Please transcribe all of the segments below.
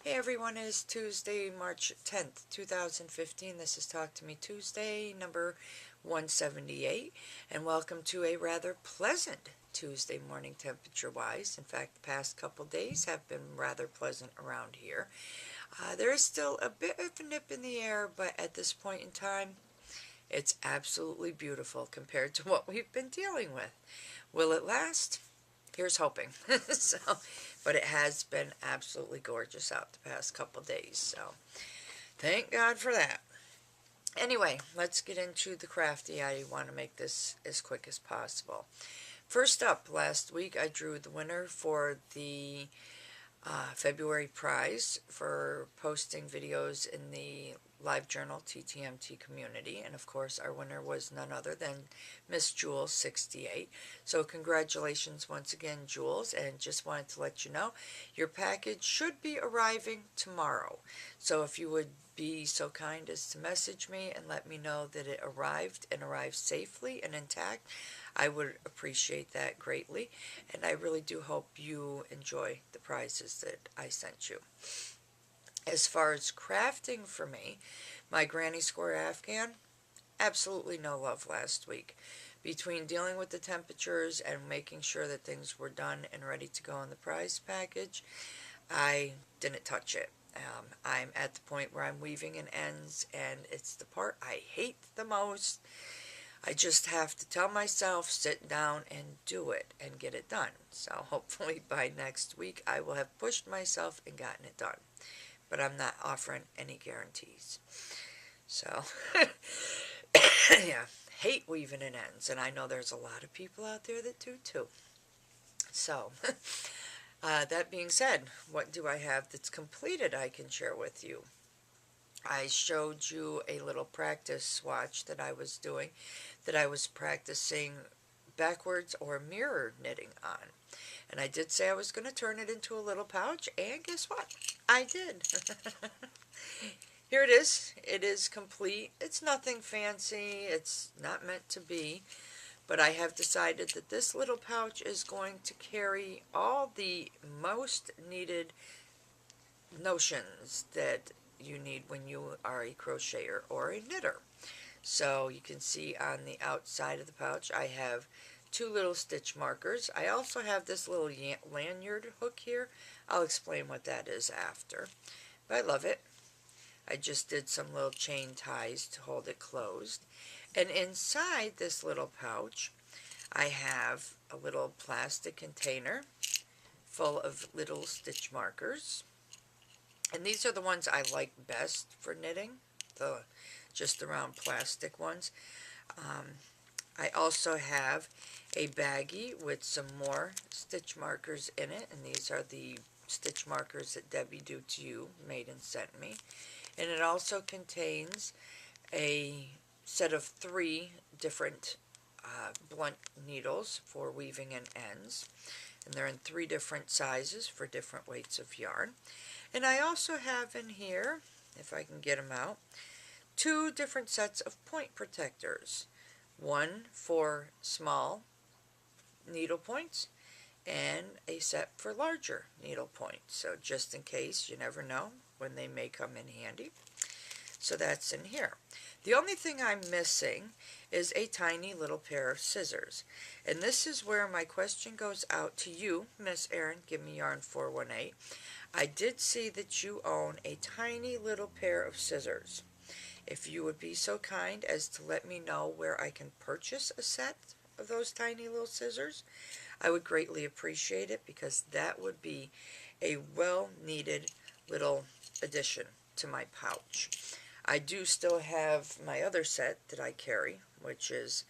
Hey everyone, it is Tuesday, March 10th, 2015. This is Talk to Me Tuesday, number 178, and welcome to a rather pleasant Tuesday morning temperature-wise. In fact, the past couple days have been rather pleasant around here. There is still a bit of a nip in the air, but at this point in time, it's absolutely beautiful compared to what we've been dealing with. Will it last? Here's hoping. So, but it has been absolutely gorgeous out the past couple days, so thank God for that. Anyway, let's get into the crafty. I want to make this as quick as possible. First up, last week I drew the winner for the February prize for posting videos in the live journal TTMT community, and of course our winner was none other than Miss Jules 68. So congratulations once again, Jules, and just wanted to let you know your package should be arriving tomorrow. So if you would be so kind as to message me and let me know that it arrived and arrived safely and intact, I would appreciate that greatly, and I really do hope you enjoy the prizes that I sent you. As far as crafting for me, my granny square Afghan, absolutely no love last week. Between dealing with the temperatures and making sure that things were done and ready to go in the prize package, I didn't touch it. I'm at the point where I'm weaving in ends, and it's the part I hate the most. I just have to tell myself, sit down and do it and get it done. So hopefully by next week I will have pushed myself and gotten it done. But I'm not offering any guarantees. So, yeah, hate weaving in ends. And I know there's a lot of people out there that do too. So, that being said, what do I have that's completed I can share with you? I showed you a little practice swatch that I was doing, that I was practicing backwards or mirror knitting on. And I did say I was going to turn it into a little pouch, and guess what? I did. Here it is. It is complete. It's nothing fancy. It's not meant to be. But I have decided that this little pouch is going to carry all the most needed notions that you need when you are a crocheter or a knitter. So you can see on the outside of the pouch I have two little stitch markers. I also have this little lanyard hook here. I'll explain what that is after. But I love it. I just did some little chain ties to hold it closed. And inside this little pouch I have a little plastic container full of little stitch markers. And these are the ones I like best for knitting, just the round plastic ones. I also have a baggie with some more stitch markers in it, and these are the stitch markers that Debbie Do To You made and sent me. And it also contains a set of 3 different blunt needles for weaving in ends, and they're in 3 different sizes for different weights of yarn. And I also have in here, if I can get them out, 2 different sets of point protectors. One for small needle points and a set for larger needle points. So just in case, you never know when they may come in handy. So that's in here. The only thing I'm missing is a tiny little pair of scissors. And this is where my question goes out to you, Miss Erin, Give Me Yarn 418. I did see that you own a tiny little pair of scissors. If you would be so kind as to let me know where I can purchase a set of those tiny little scissors, I would greatly appreciate it, because that would be a well-needed little addition to my pouch. I do still have my other set that I carry, which is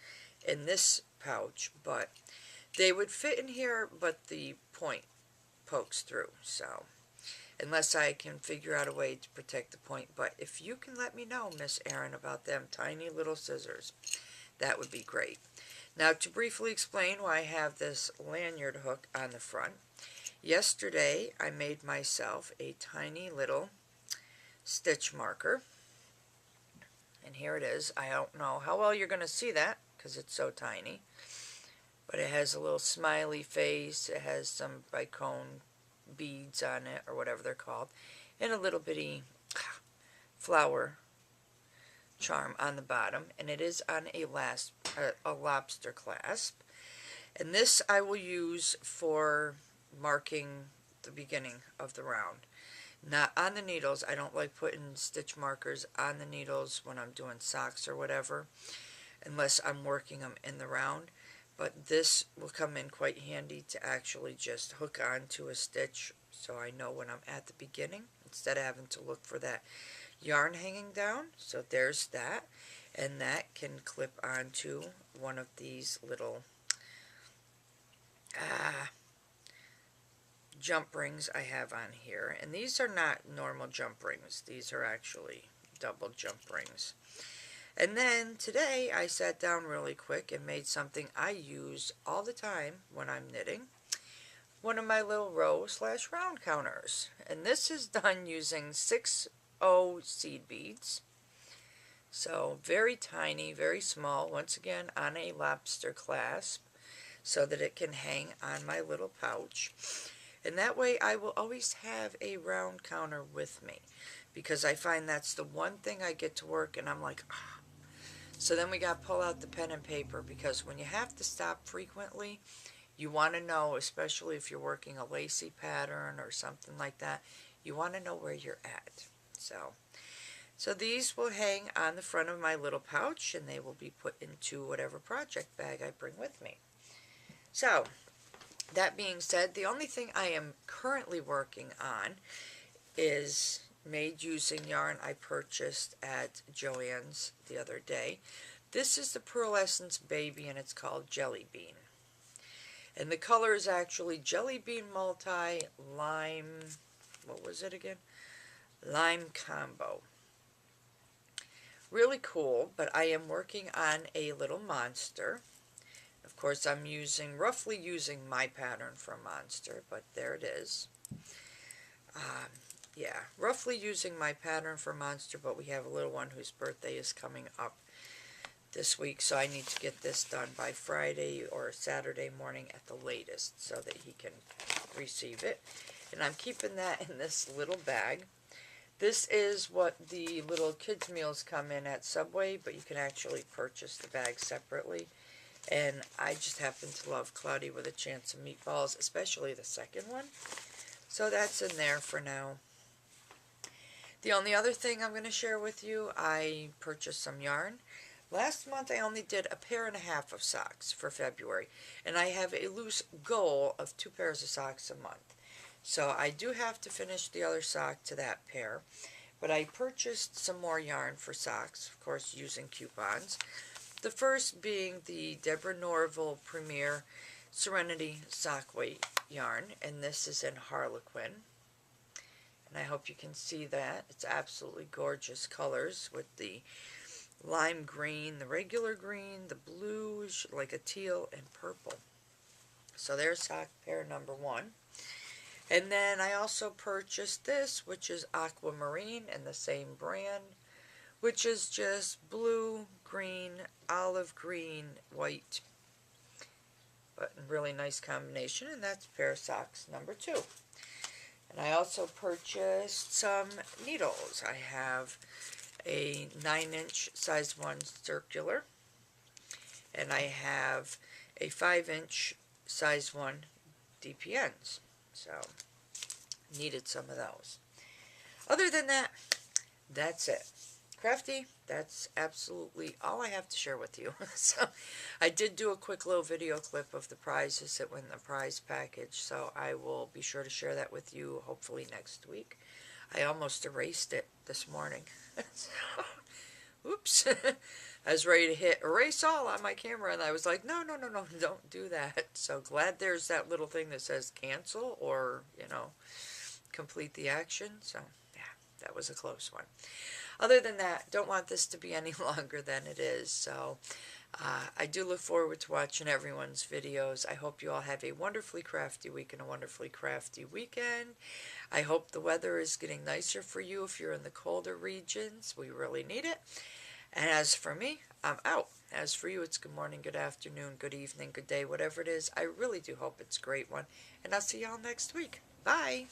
in this pouch, but they would fit in here, but the point pokes through, so unless I can figure out a way to protect the point. But if you can let me know, Miss Erin, about them tiny little scissors, that would be great. Now, to briefly explain why I have this lanyard hook on the front, yesterday I made myself a tiny little stitch marker, and here it is. I don't know how well you're going to see that because it's so tiny, but it has a little smiley face. It has some bicone beads on it, or whatever they're called, and a little bitty flower charm on the bottom, and it is on a lobster clasp. And this I will use for marking the beginning of the round. Not on the needles. I don't like putting stitch markers on the needles when I'm doing socks or whatever, unless I'm working them in the round. But this will come in quite handy to actually just hook onto a stitch so I know when I'm at the beginning instead of having to look for that yarn hanging down. So there's that, and that can clip onto one of these little jump rings I have on here. And these are not normal jump rings. These are actually double jump rings. And then today I sat down really quick and made something I use all the time when I'm knitting. One of my little row/round counters. And this is done using 6/0 seed beads. So very tiny, very small, once again on a lobster clasp so that it can hang on my little pouch. And that way I will always have a round counter with me, because I find that's the one thing I get to work and I'm like, ah. So then we got to pull out the pen and paper, because when you have to stop frequently, you want to know, especially if you're working a lacy pattern or something like that, you want to know where you're at. So these will hang on the front of my little pouch, and they will be put into whatever project bag I bring with me. So, that being said, the only thing I am currently working on is made using yarn I purchased at Joann's the other day. This is the Pearl Essence Baby, and it's called Jelly Bean. And the color is actually Jelly Bean Multi Lime, what was it again? Lime Combo. Really cool, but I am working on a little monster. Of course, I'm roughly using my pattern for Monster, but there it is. Yeah, roughly using my pattern for Monster, but we have a little one whose birthday is coming up this week, so I need to get this done by Friday or Saturday morning at the latest so that he can receive it. And I'm keeping that in this little bag. This is what the little kids' meals come in at Subway, but you can actually purchase the bag separately. And I just happen to love Cloudy with a Chance of Meatballs, especially the second one. So that's in there for now. The only other thing I'm going to share with you, I purchased some yarn. Last month I only did a pair and a half of socks for February. And I have a loose goal of 2 pairs of socks a month. So I do have to finish the other sock to that pair. But I purchased some more yarn for socks, of course using coupons. The first being the Deborah Norville Premier Serenity Sock Weight yarn, and this is in Harlequin. And I hope you can see that. It's absolutely gorgeous colors with the lime green, the regular green, the blues, like a teal, and purple. So there's sock pair number 1. And then I also purchased this, which is Aquamarine, and the same brand, which is just blue, green, olive green, white. But a really nice combination, and that's pair of socks number 2. And I also purchased some needles. I have a 9-inch size 1 circular, and I have a 5-inch size 1 DPNs. So, needed some of those. Other than that, that's it. Crafty, that's absolutely all I have to share with you. So, I did do a quick little video clip of the prizes that were in the prize package, so I will be sure to share that with you hopefully next week. I almost erased it this morning. So, oops. I was ready to hit erase all on my camera, and I was like, no, don't do that. So glad there's that little thing that says cancel or, complete the action. So, yeah, that was a close one. Other than that, don't want this to be any longer than it is. So, I do look forward to watching everyone's videos. I hope you all have a wonderfully crafty week and a wonderfully crafty weekend. I hope the weather is getting nicer for you if you're in the colder regions. We really need it. And as for me, I'm out. As for you, it's good morning, good afternoon, good evening, good day, whatever it is. I really do hope it's a great one. And I'll see y'all next week. Bye.